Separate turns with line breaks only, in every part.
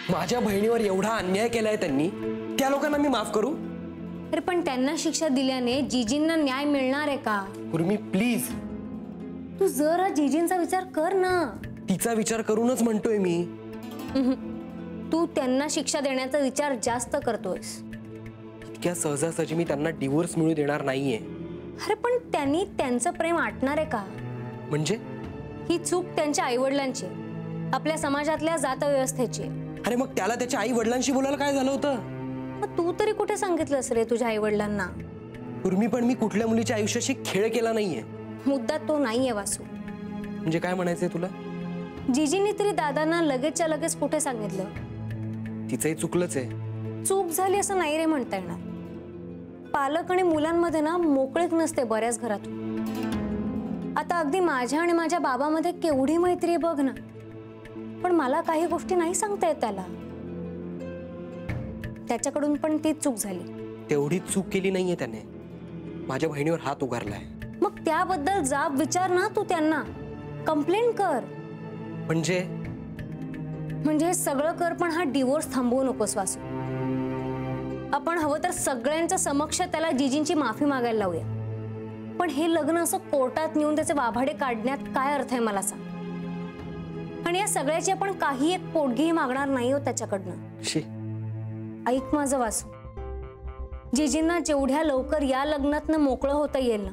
माझ्या बहिणीवर एवढा अन्याय केलाय त्यांनी, त्या लोकांना मी माफ करू?
अरे पण त्यांना शिक्षा दिल्याने जीजींना न्याय मिळणार आहे का?
उर्मी प्लीज,
तू जरा जीजींचा विचार कर ना.
तिचा विचार करूनच म्हणतोय मी.
तू त्यांना शिक्षा देण्याचा विचार जास्त करतोयस.
इतक्या सहजासहजी मी त्यांना डिवोर्स मिळू देणार नाहीये.
अरे पण त्यांनी त्यांचं प्रेम आटणार आहे का?
म्हणजे
ही चूक त्यांच्या आईवडिलांची, आपल्या समाजातल्या जातव्यवस्थेची.
अरे मग त्याला त्याच्या आई वडिलांशी बोलायला काय झालं होतं?
मग तू तरी कुठे सांगितलंस रे तुझ्या आई वडिलांना?
उर्मी पण मी कुठल्या मुलीच्या आयुष्याशी खेळ केला नाहीये.
मुद्दा तो नाहीये वासू.
म्हणजे काय म्हणायचंय तुला?
जीजींनी तरी दादांना लगेचच्या लगेच कुठे सांगितलं?
तिचंही चुकलंच आहे.
चूक झाली असं नाही रे म्हणता येणार. पालक आणि मुलांमध्ये ना मोकळीक नसते बऱ्याच घरातून. आता अगदी माझ्या आणि माझ्या बाबामध्ये केवढी मैत्री बघ ना, पण मला काही गोष्टी नाही सांगता येत त्याला. त्याच्याकडून पण ती चूक झाली.
तेवढी चूक केली नाहीये त्याने, माझ्या बहिणीवर हात उगारलाय.
मग त्याबद्दल जाब विचार ना तू त्यांना, कंप्लेंट कर. म्हणजे सगळं कर, पण हा डिवोर्स थांबवू नकोस वासू. आपण हवं तर सगळ्यांच्या समक्ष त्याला जीजींची माफी मागायला लावूया. पण हे लग्न असं कोर्टात नेऊन त्याचे वाभाडे काढण्यात काय अर्थ आहे मला सांग? आणि या सगळ्याची आपण काही एक पोटगीही मागणार नाही हो त्याच्याकडनं. ऐक माझं वासू, जीजींना जेवढ्या लवकर या लग्नातनं मोकळं होता येईल ना,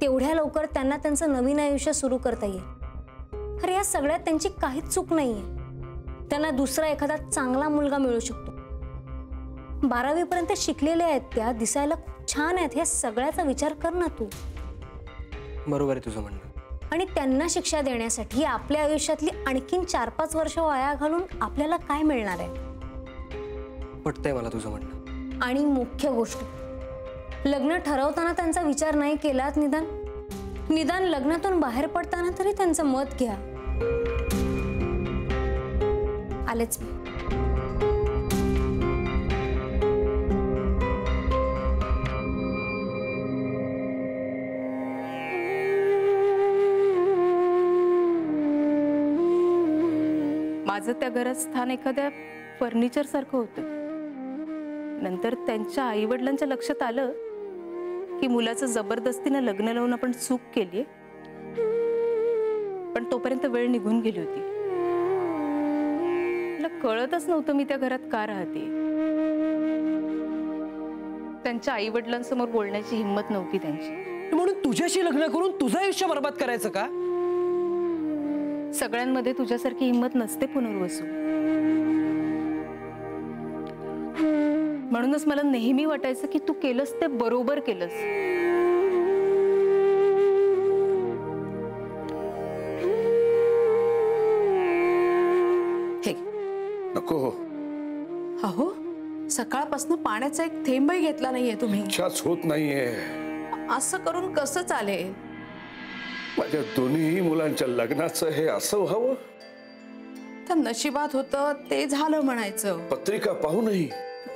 तेवढ्या लवकर त्यांना त्यांचं नवीन आयुष्य सुरू करता येईल. अरे या सगळ्यात त्यांची काहीच चूक नाहीये. त्यांना दुसरा एखादा चांगला मुलगा मिळू शकतो. 12वी पर्यंत शिकलेले आहेत, त्या दिसायला खूप छान आहेत. या सगळ्याचा विचार कर ना तू.
बरोबर आहे तुझं म्हणणं.
आणि त्यांना शिक्षा देण्यासाठी आपल्या आयुष्यातली आणखीन 4-5 वर्ष वाया घालून आपल्याला काय मिळणार आहे?
पटतंय मला तुझं म्हणणं.
आणि मुख्य गोष्ट, लग्न ठरवताना त्यांचा विचार नाही केलात, निदान लग्नातून बाहेर पडताना तरी त्यांचं मत घ्या. आलेच मी.
माझं त्या घरात स्थान एखाद्या फर्निचर सारखं होतं. नंतर त्यांच्या आई वडिलांच्या लक्षात आलं की मुलाचं जबरदस्तीनं लग्न लावून आपण चूक केली, पण तोपर्यंत वेळ निघून गेली होती. मला कळतच नव्हतं मी त्या घरात का राहते. त्यांच्या आई वडिलांसमोर बोलण्याची हिंमत नव्हती त्यांची.
म्हणून तुझ्याशी लग्न करून तुझं आयुष्य बर्बाद करायचं का?
सगळ्यांमध्ये तुझ्यासारखी हिंमत नसते पुनर्वसू. म्हणूनच मला नेहमी वाटायचं की तू केलंस ते बरोबर केलंस.
हे नको. अहो, सकाळपासून पाण्याचा एक थेंबही घेतला नाहीये तुम्ही.
इच्छाच होत नाहीये.
असं करून कसं चालेल?
माझ्या दोन्ही मुलांच्या लग्नाचं हे असं व्हावं?
तर नशिबात होतं ते झालं म्हणायचं.
पत्रिका पाहूनही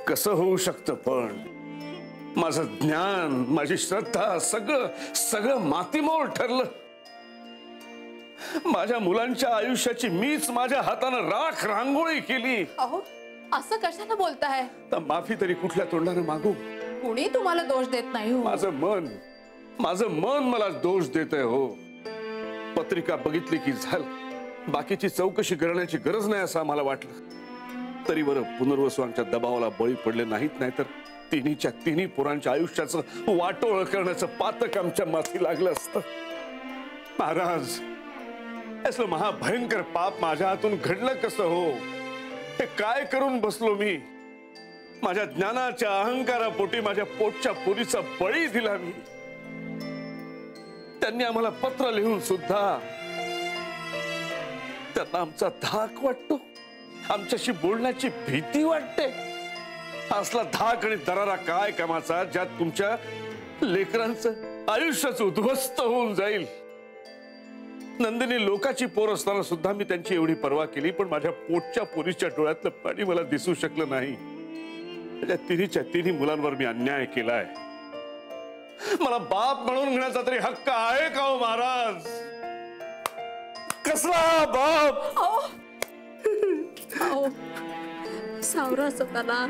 कसं होऊ शकतं? पण माझं ज्ञान, माझी श्रद्धा सगळं मातीमोल ठरलं. माझ्या मुलांच्या आयुष्याची मीच माझ्या हातानं राख रांगोळी केली.
अहो, असं कशाला बोलताय?
तर माफी तरी कुठल्या तोंडाने मागू?
कुणी तुम्हाला दोष देत नाही हो.
माझं मन मला दोष देतंय हो. पत्रिका बघितली की झालं, बाकीची चौकशी करण्याची गरज नाही असं आम्हाला वाटलं. तरी बरं पुनर्वसूंच्या दबावाला बळी पडले नाहीत, नाहीतर तिन्हीच्या तिन्ही पोरांच्या आयुष्याचं वाटोळ करण्याचं पातक आमच्या माथी लागलं असतं. महाराज, असलं महाभयंकर पाप माझ्या हातून घडलं कसं हो? हे काय करून बसलो मी? माझ्या ज्ञानाच्या अहंकारापोटी माझ्या पोटच्या पोरीचा बळी दिला मी. त्यांनी आम्हाला पत्र लिहून सुद्धा त्यांना आमचा धाक वाटतो, आमच्याशी बोलण्याची भीती वाटते. असला धाक आणि दरारा काय कामाचा ज्यात तुमच्या लेकरांचं आयुष्याच उद्ध्वस्त होऊन जाईल. नंदिनी लोकाची पोर असताना सुद्धा मी त्यांची एवढी पर्वा केली, पण माझ्या पोटच्या पोरीच्या डोळ्यातलं पाणी मला दिसू शकलं नाही. माझ्या तिन्हीच्या तिन्ही मुलांवर मी अन्याय केलाय. मला बाप म्हणून घेण्याचा तरी हक्क आहे का हो महाराज? कसला बाप?
सावरा स्वतःला.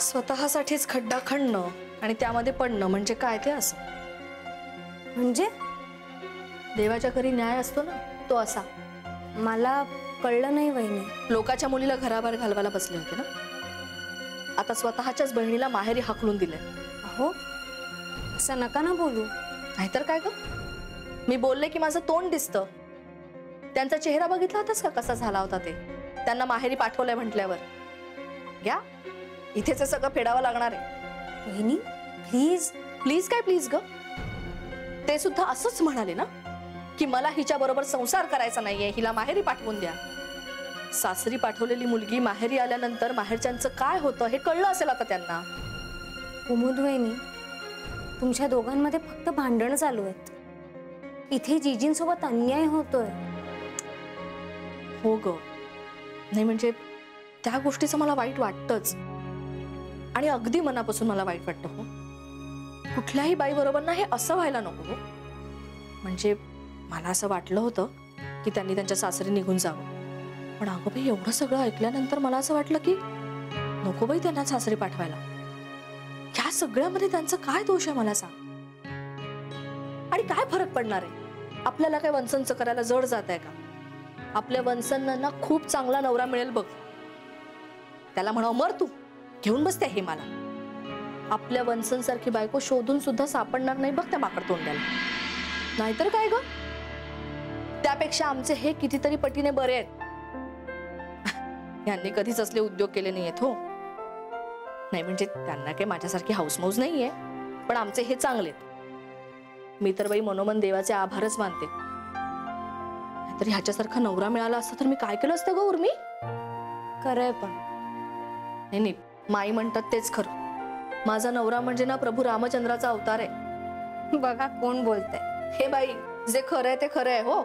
स्वतःसाठीच खड्डा खणणं आणि त्यामध्ये पडणं म्हणजे काय ते असं?
म्हणजे
देवाच्या घरी न्याय असतो ना, तो असा.
मला कळलं नाही वहिनी.
लोकाच्या मुलीला घराबाहेर घालवायला बसले होते ना, आता स्वतःच्याच बहिणीला माहेरी हाकलून दिले.
अहो असं नका ना बोलू.
नाहीतर काय ग, मी बोलले की माझं तोंड दिसतं. त्यांचा चेहरा बघितला होतास का कसा झाला होता ते? त्यांना माहेरी पाठवलंय म्हटल्यावर घ्या, इथेच हे सगळं फेडावं लागणार आहे.
वहिनी प्लीज.
प्लीज काय प्लीज ग? ते सुद्धा असंच म्हणाले ना की मला हिच्या बरोबर संसार करायचा नाहीये, हिला माहेरी पाठवून द्या. सासरी पाठवलेली मुलगी माहेरी आल्यानंतर माहेरच्यांचं काय होतं हे कळलं असेल आता त्यांना.
कुमुद वहिनी, तुमच्या दोघांमध्ये फक्त भांडण चालू आहेत. इथे जीजींसोबत अन्याय होतोय.
हो ग, नाही म्हणजे त्या गोष्टीचं मला वाईट वाटतंच, आणि अगदी मनापासून मला वाईट वाटतं. हो, कुठल्याही बाई बरोबर ना हे असं व्हायला नको. हो, म्हणजे मला असं वाटलं होतं की त्यांनी त्यांच्या सासरी निघून जावं, पण अगं बाई एवढं सगळं ऐकल्यानंतर मला असं वाटलं की नको बाई त्यांना सासरी पाठवायला. ह्या सगळ्यामध्ये त्यांचं काय दोष आहे मला सांग? आणि काय फरक पडणार आहे? आपल्याला काय वंसनचं करायला जड जात आहे का? आपल्या वंसनांना खूप चांगला नवरा मिळेल बघ, त्याला म्हणावं मर तू, घेऊन बसते हे मला. आपल्या वंसनसारखी बायको शोधून सुद्धा सापडणार नाही बघ त्या माकड तोंड्याला. नाहीतर काय ग, त्यापेक्षा आमचे हे कितीतरी पटीने बरे आहेत. यांनी कधीच असले उद्योग केले नाहीयेत. हो, नाही म्हणजे त्यांना काही माझ्यासारखी हाऊसमौज नाहीये, पण आमचे हे चांगलेत. मी तर बाई मनोमन देवाचे आभारच मानते. तर ह्याच्यासारखा नवरा मिळाला असता तर मी काय केलं असतं ग उर्मी?
खरंय, पण
नाही, माई म्हणतात तेच खरं. माझा नवरा म्हणजे ना प्रभू रामचंद्राचा अवतार आहे.
बघा कोण बोलतंय.
हे बाई, जे खरं आहे ते खरं आहे. हो,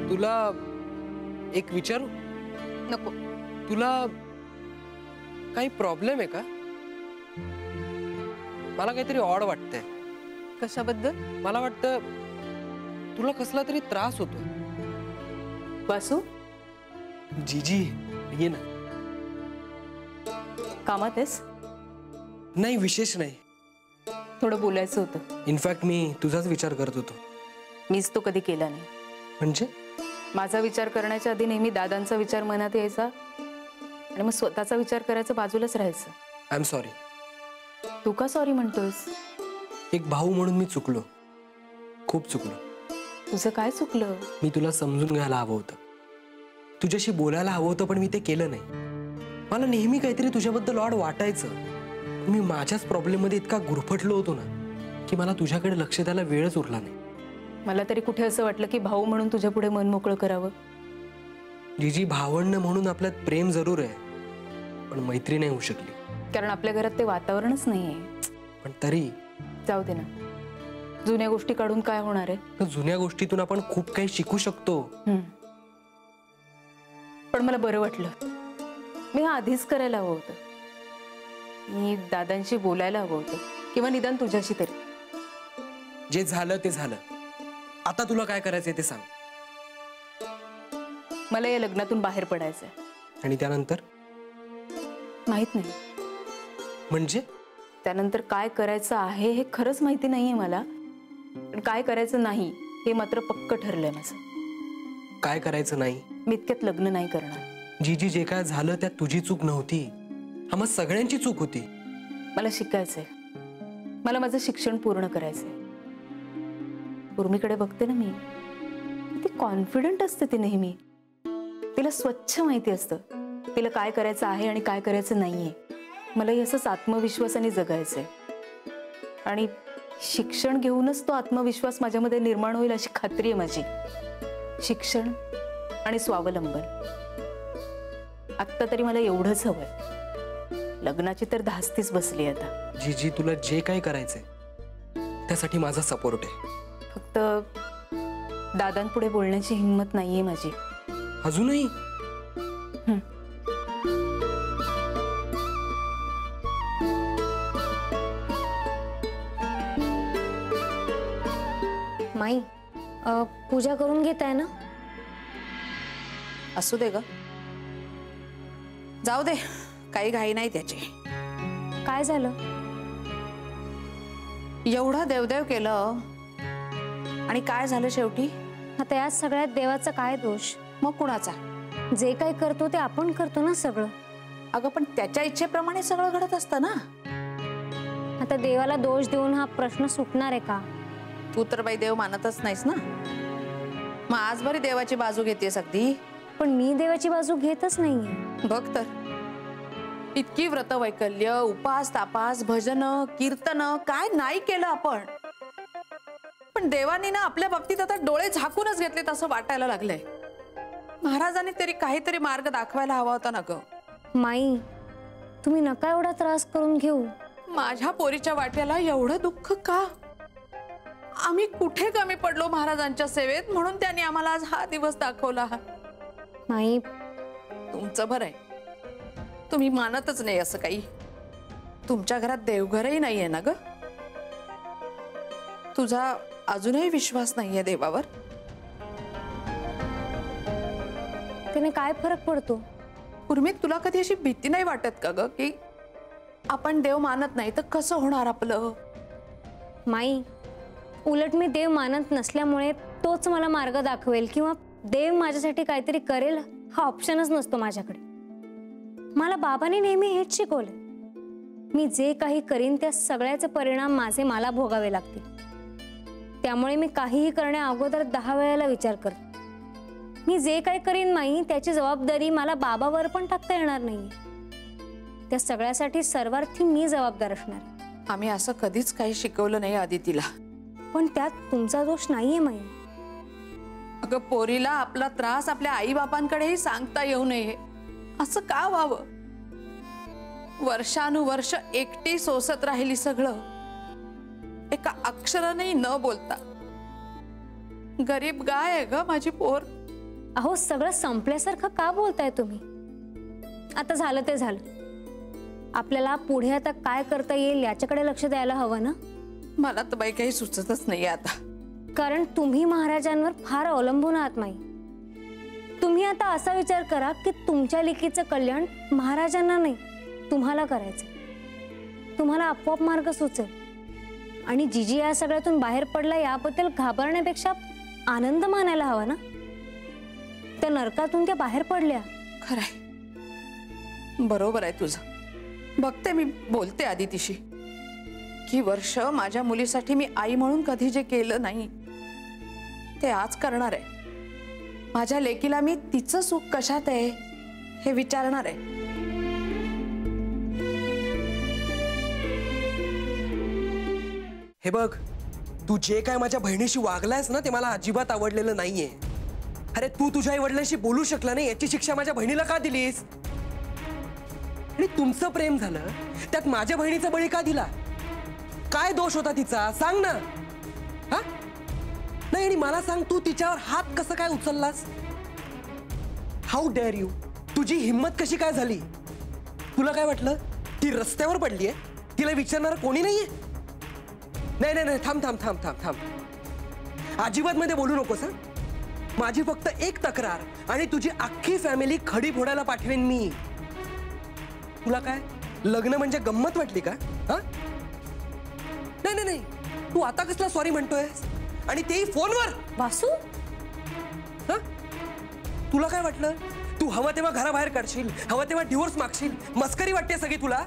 तुला एक विचारू?
नको.
तुला काही प्रॉब्लेम आहे का? मला काहीतरी ऑड वाटतंय.
कशाबद्दल?
मला वाटतं तुला कसला तरी त्रास होतोय.
वासू,
जीजी ये ना.
कामात आहेस?
नाही, विशेष नाही.
थोडं बोलायचं होतं.
इनफॅक्ट मी तुझाच विचार करत होतो.
मीच तो कधी केला नाही.
म्हणजे
माझा विचार करण्याच्या आधी नेहमी दादांचा विचार मनात यायचा आणि मग स्वतःचा विचार करायचं, बाजूलाच राहायचं.
I am sorry.
तू का सॉरी म्हणतोयस?
एक भाऊ म्हणून मी चुकलो, खूप चुकलो.
तुझं काय चुकलं?
मी तुला समजून घ्यायला हवं होतं, तुझ्याशी बोलायला हवं होतं, पण मी ते केलं नाही. मला नेहमी काहीतरी तुझ्याबद्दल ऑड वाटायचं. मी माझ्याच प्रॉब्लेममध्ये इतका गुरफटलो होतो ना की मला तुझ्याकडे लक्ष द्यायला वेळच उरला नाही.
मला तरी कुठे असं वाटलं की भाऊ म्हणून तुझ्या पुढे मन मोकळं करावं.
जीजी, भावंड म्हणून आपल्यात प्रेम जरूर आहे, पण मैत्री नाही होऊ शकली.
कारण आपल्या घरात ते वातावरणच नाहीये.
पण तरी
जाऊ दे ना, जुन्या गोष्टी काढून काय होणार आहे?
तर जुन्या गोष्टीतून आपण खूप काही शिकू शकतो.
पण मला बरं वाटलं. मी आधीच करायला हवं होतं. मी दादांशी बोलायला हवं होतं, किंवा निदान तुझ्याशी तरी.
जे झालं ते झालं. आता तुला काय करायचंय ते सांग.
मला या लग्नातून बाहेर पडायचंय.
आणि त्यानंतर?
माहित नाही.
म्हणजे
त्यानंतर काय करायचं आहे हे खरंच माहिती नाहीये मला, पण काय करायचं नाही हे मात्र पक्क ठरलंय माझं.
काय करायचं नाही?
मी इतक्यात लग्न नाही करणार.
जीजी, जे काय झालं त्यात तुझी चूक नव्हती, आम्हा सगळ्यांची चूक होती.
मला शिकायचंय. मला माझं शिक्षण पूर्ण करायचंय. उर्मीकडे बघते ना मी, किती कॉन्फिडंट असते ती नेहमी. तिला स्वच्छ माहिती असतं तिला काय करायचं आहे आणि काय करायचं नाहीये. मलाही असंच आत्मविश्वासाने जगायचंय, आणि शिक्षण घेऊनच तो आत्मविश्वास माझ्यामध्ये निर्माण होईल अशी खात्री आहे माझी. शिक्षण आणि स्वावलंबन. आत्ता तरी मला एवढंच हवंय. लग्नाची तर धास्तीच बसली आता.
जीजी, तुला जे काय करायचंय त्यासाठी माझा सपोर्ट आहे.
फक्त दादांपुढे बोलण्याची हिंमत नाहीये माझी.
अजूनही
माई पूजा करून घेत आहे ना?
असू दे ग, जाऊ दे, काही घाई नाही त्याची.
काय झालं?
एवढं देवदेव केलं आणि काय झालं शेवटी?
आता या सगळ्यात देवाचा काय दोष?
मग कुणाचा?
जे काही करतो ते आपण करतो ना सगळं.
अगं पण त्याच्या इच्छेप्रमाणे सगळं घडत असतं ना.
आता देवाला दोष देऊन हा प्रश्न सुटणार आहे का?
तू तर बाई देव मानतच नाहीस ना, मग आज बरी देवाची बाजू घेतेस अगदी.
पण मी देवाची बाजू घेतच नाहीये.
बघ तर, इतकी व्रत वैकल्य, उपास तापास, भजन कीर्तन काय नाही केलं आपण, पण देवानी ना आपल्या बाबतीत आता डोळे झाकूनच घेतलेत असं वाटायला लागलंय. महाराजांनी तरी काहीतरी मार्ग दाखवायला हवा होता ना ग.
माई, तुम्ही नका एवढा त्रास करून घेऊ.
माझ्या पोरीच्या वाट्याला एवढं दुःख का? आम्ही कुठे कमी पडलो महाराजांच्या सेवेत म्हणून त्यांनी आम्हाला आज हा दिवस दाखवला.
माई,
तुमचं बरं आहे, तुम्ही मानतच नाही असं काही. तुमच्या घरात देवघरही नाहीये ना ग. तुझा अजूनही विश्वास नाहीये देवावर?
त्याने काय फरक पडतो?
उर्मित, तुला कधी अशी भीती नाही वाटत का ग की आपण देव मानत नाही तर कसं होणार आपलं?
माई, उलट मी देव मानत नसल्यामुळे तोच मला मार्ग दाखवेल किंवा देव माझ्यासाठी काहीतरी करेल हा ऑप्शनच नसतो माझ्याकडे. मला बाबांनी नेहमी हेच शिकवलं, मी जे काही करीन त्या सगळ्याचे परिणाम माझे मला भोगावे लागतील. त्यामुळे मी काहीही करण्या अगोदर 10 वेळेला विचार करते. मी जे काही करीन माई त्याची जबाबदारी मला बाबावर पण टाकता येणार नाही. त्या सगळ्यासाठी सर्वार्थी मी जबाबदार असणार.
आम्ही असं कधीच काही शिकवलं नाही आदितीला.
पण त्यात तुमचा दोष नाहीये माई.
अगं पोरीला आपला त्रास आपल्या आई बापांकडेही सांगता येऊ नये असं का व्हावं? वर्षानुवर्ष एकटी सोसत राहिली सगळं, एका अक्षरानेही न बोलता. गरीब गाय आहे ग माझी पोर.
अहो, सगळं संपल्यासारखं का बोलताय तुम्ही? आता झालं ते झालं. आपल्याला पुढे आता काय करता येईल याच्याकडे लक्ष द्यायला हवं ना.
मला तर बाई काही सुचतच नाहीये आता.
कारण तुम्ही महाराजांवर फार अवलंबून आहात माई. तुम्ही आता असा विचार करा की तुमच्या लेकीचं कल्याण महाराजांना नाही तुम्हाला करायचं. तुम्हाला आपोआप मार्ग सुचेल. आणि जिजी या सगळ्यातून बाहेर पडला याबद्दल घाबरण्यापेक्षा आनंद मानायला हवा ना. त्या नरकातून त्या बाहेर पडल्या.
खरंय, बरोबर आहे तुझं. बघते, मी बोलते आदितीशी की वर्ष माझ्या मुलीसाठी मी आई म्हणून कधी जे केलं नाही ते आज करणार आहे. माझ्या लेकीला मी तिचं सुख कशात आहे हे विचारणार आहे.
हे बघ, तू जे काय माझ्या बहिणीशी वागलायस ना ते मला अजिबात आवडलेलं नाहीये. अरे तू तुझ्या आई वडिलांशी बोलू शकला नाही याची शिक्षा माझ्या बहिणीला का दिलीस? आणि तुमचं प्रेम झालं त्यात माझ्या बहिणीचा बळी का दिला? काय दोष होता तिचा सांग ना. हा नाही, आणि मला सांग, तू तिच्यावर हात कसं काय उचललास? How dare you? तुझी हिम्मत कशी काय झाली? तुला काय वाटलं ती रस्त्यावर पडली आहे, तिला विचारणार कोणी नाहीये? नाही नाही नाही, थांब थांब थांब थांब थांब, अजिबात मध्ये बोलू नकोस. माझी फक्त एक तक्रार आणि तुझी अख्खी फॅमिली खडी फोडायला पाठवेन मी. तुला काय लग्न म्हणजे गंमत वाटली का? हा नाही नाही नाही, तू आता कसला सॉरी म्हणतोय आणि तेही फोनवर?
वासू,
हा तुला काय वाटलं तू हवं तेव्हा घराबाहेर काढशील, हवं तेव्हा डिवोर्स मागशील? मस्करी वाटते सगळी तुला?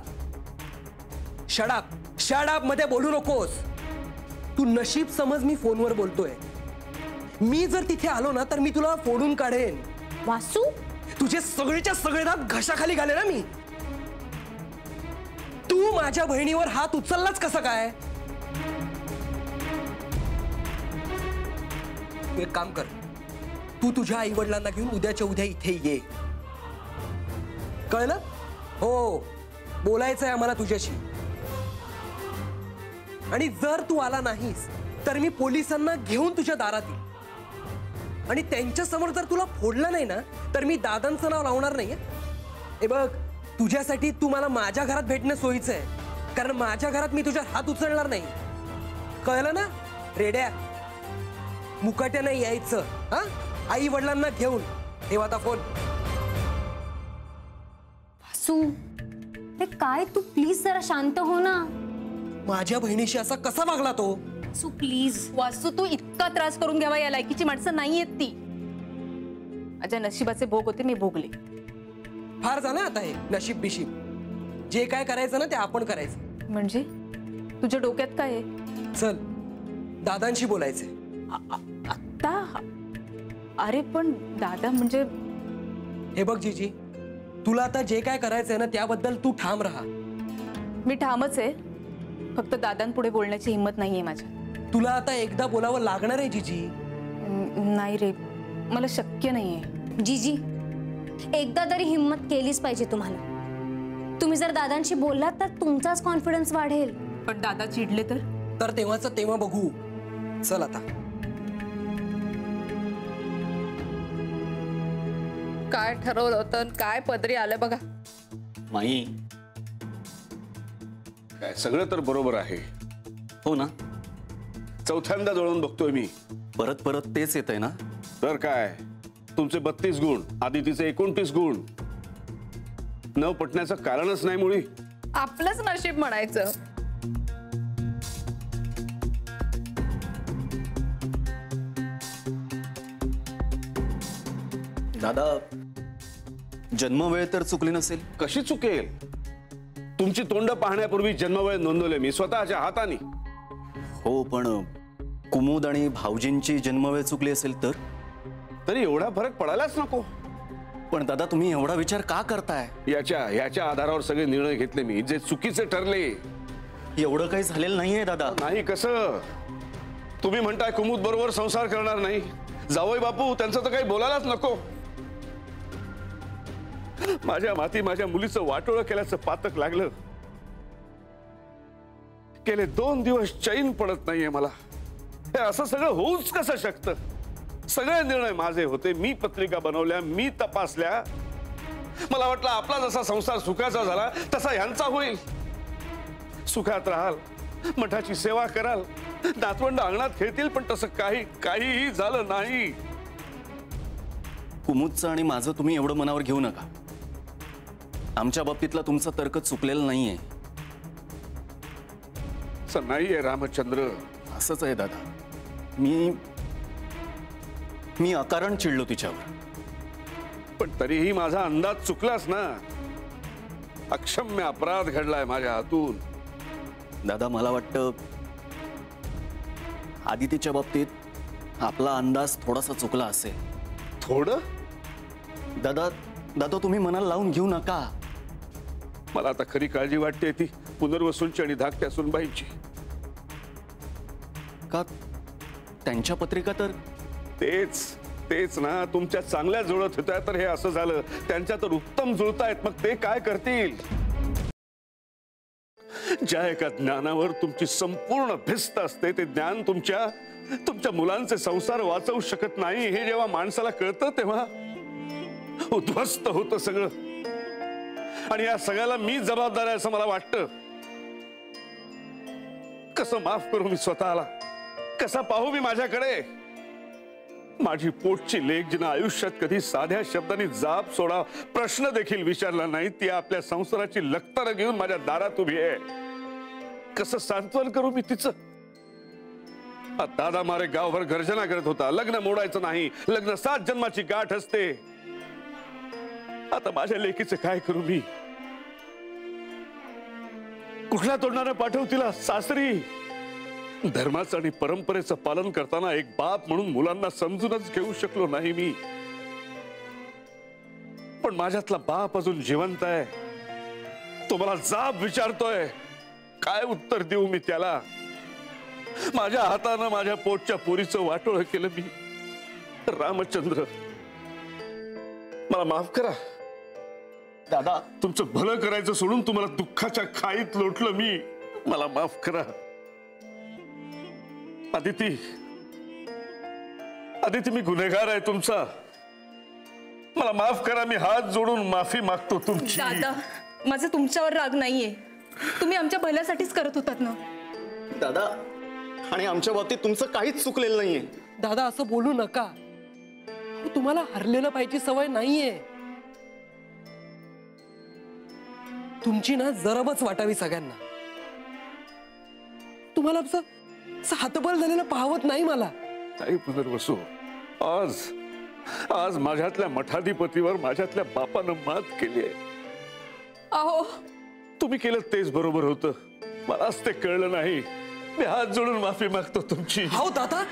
शडाप शडाप मध्ये बोलू नकोस. तू नशीब समज मी फोनवर बोलतोय. मी जर तिथे आलो ना तर मी तुला फोडून काढेन.
वासू,
तुझे सगळेच्या सगळे दात घशाखाली घाले ना मी. तू माझ्या बहिणीवर हात उचललाच कसं काय? एक काम कर, तू तुझ्या आई वडिलांना घेऊन उद्याच्या उद्या इथे ये. कळलं? हो, बोलायचंय आम्हाला तुझ्याशी. आणि जर तू आला नाहीस तर मी पोलिसांना घेऊन तुझ्या दारात येईल आणि त्यांच्या समोर जर तुला फोडलं नाही ना तर मी दादांचं नाव लावणार नाही. हे बघ, तुझ्यासाठी तू मला माझ्या घरात भेटणं सोयीचं आहे, कारण माझ्या घरात मी तुझ्या हात उचलणार नाही. कळलं ना रेड्या? मुकाट्यानं यायचं. हा, आई वडिलांना घेऊन. ठेव आता फोन.
वासू, ते काय, तू प्लीज जरा शांत हो ना.
माझ्या बहिणीशी असा कसा वागला तो?
वासू प्लीज.
वासू, तू इतका त्रास करून घ्यावा या लायकीची माणसं नाहीयेत ती. माझ्या नशिबाचे भोग होते, मी भोगले.
फार झालं आता हे नशीब बिशीब. जे काय करायचं ना ते आपण करायचं.
म्हणजे तुझ्या डोक्यात काय आहे?
चल, दादांशी बोलायचंय.
आता? अरे पण दादा म्हणजे.
हे बघ जीजी, तुला आता जे काय करायचंय ना त्याबद्दल तू ठाम राहा.
मी ठामच आहे, फक्त दादांपुढे बोलण्याची हिंमत नाहीये माझ्या.
तुला आता एकदा बोलावं लागणार आहे जीजी.
नाही रे, मला शक्य नाहीये.
जीजी, एकदा तरी हिम्मत केलीच पाहिजे तुम्हाला. तुम्ही जर दादांशी बोललात तर तुमचाच कॉन्फिडन्स वाढेल.
पण दादा चिडले तर
तेव्हाचं तेव्हा बघू. चल आता.
काय ठरवलं होतं आणि काय पदरी आलं बघा.
माई, काय सगळं तर बरोबर आहे
हो ना.
चौथ्यांदा जुळवून बघतोय मी.
परत परत तेच येत आहे ना.
तर काय, तुमचे 32 गुण, आदितीचे 29 गुण. न पटण्याचं कारणच नाही मुळी.
आपलंच नशीब म्हणायचं.
दादा, जन्मवेळ तर चुकली नसेल?
कशी चुकेल? तुमची तोंड पाहण्यापूर्वी जन्मवेळ नोंदवले मी स्वतःच्या हाताने.
हो, पण कुमुद आणि भाऊजींची जन्मवेळ चुकली असेल तर?
तरी एवढा फरक पडायलाच नको.
पण दादा, तुम्ही एवढा विचार का करताय?
याच्या आधारावर सगळे निर्णय घेतले मी जे चुकीचे ठरले.
एवढं काही झालेलं नाहीये दादा.
नाही कसं? तुम्ही म्हणताय कुमुद बरोबर संसार करणार नाही. जावई बापू, त्यांचं तर काही बोलायलाच नको. माझ्या माती माझ्या मुलीचं वाटोळं केल्याचं पातक लागलं. गेले 2 दिवस चैन पडत नाहीये मला. हे असं सगळं होऊच कसं शकतं? सगळे निर्णय माझे होते. मी पत्रिका बनवल्या, मी तपासल्या. मला वाटलं आपला जसा संसार सुखाचा झाला तसा ह्यांचा होईल. सुखात राहाल, मठाची सेवा कराल, नातवंड अंगणात खेळतील. पण तसं काहीही झालं नाही.
कुमुदचं आणि माझं तुम्ही एवढं मनावर घेऊ नका. आमच्या बाबतीतला तुमचा तर्क चुकलेला नाहीये.
असं नाहीये रामचंद्र.
असंच आहे दादा. मी अकारण चिडलो तिच्यावर.
पण तरीही माझा अंदाज चुकलाच ना. अक्षम्य अपराध घडलाय माझ्या हातून.
दादा, मला वाटतं आदितीच्या बाबतीत आपला अंदाज थोडासा चुकला असेल.
थोडं?
दादा, तुम्ही मनाला लावून घेऊ नका.
मला आता खरी काळजी वाटते ती पुनर्वसूंची आणि धाकट्या सुनबाईंची.
का? त्यांच्या पत्रिका तर
तेच ना, तुमच्या चांगल्या जुळत होत्या तर हे असं झालं. त्यांच्या तर उत्तम जुळतायत, मग ते काय करतील? ज्या एका ज्ञानावर तुमची संपूर्ण भिस्त असते ते ज्ञान तुमच्या मुलांचे संसार वाचवू शकत नाही हे जेव्हा माणसाला कळतं तेव्हा उद्ध्वस्त होतं सगळं. आणि या सगळ्याला मी जबाबदार आहे असं मला वाटतं. कसं माफ करू मी स्वतःला? कसा पाहू मी माझ्याकडे? माझी पोटची लेक जिनं आयुष्यात कधी साध्या शब्दांनी जाब सोडा प्रश्न देखील विचारला नाही, ती आपल्या संसाराची लखतर घेऊन माझ्या दारात उभी आहे. कसं सांत्वन करू मी तिचं? दादा मारे गावभर गर्जना करत होता, लग्न मोडायचं नाही, लग्न 7 जन्माची गाठ असते. आता माझ्या लेकीचं काय करू मी? कुठल्या तोंडाने पाठवू तिला सासरी? धर्माचं आणि परंपरेचं पालन करताना एक बाप म्हणून मुलांना समजूनच घेऊ शकलो नाही मी. पण माझ्यातला बाप अजून जिवंत आहे. तो मला जाब विचारतोय. काय उत्तर देऊ मी त्याला? माझ्या हातानं माझ्या पोटच्या पोरीचं वाटोळं केलं मी. रामचंद्र, मला माफ करा.
दादा,
तुमचं भलं करायचं सोडून तुम्हाला दुःखाच्या खाईत लोटलं मी. मला माफ करा. अदिती, अदिती, मी गुन्हेगार आहे तुमचा. मला माफ करा. मी हात जोडून माफी मागतो तुमची.
दादा, माझा तुमच्यावर राग नाहीये. तुम्ही आमच्या भल्यासाठीच करत होतात ना.
दादा, आणि आमच्या बाबतीत तुमचं काहीच चुकलेलं नाहीये.
दादा, असं बोलू नका. तुम्हाला हरलेलं पाहिजे सवय नाहीये. तुमची ना जरबच वाटावी सगळ्यांना. तुम्हाला असं हातबल झालेलं पाहवत नाही मला.
नाही पुनर्वसू, आज आज माझ्यातल्या मठाधिपतीवर माझ्यातल्या बापानं मात केली आहे.
अहो,
तुम्ही केलं तेच बरोबर होतं. मलाच ते कळलं नाही. मी हात जोडून माफी मागतो तुमची.
हो दादा,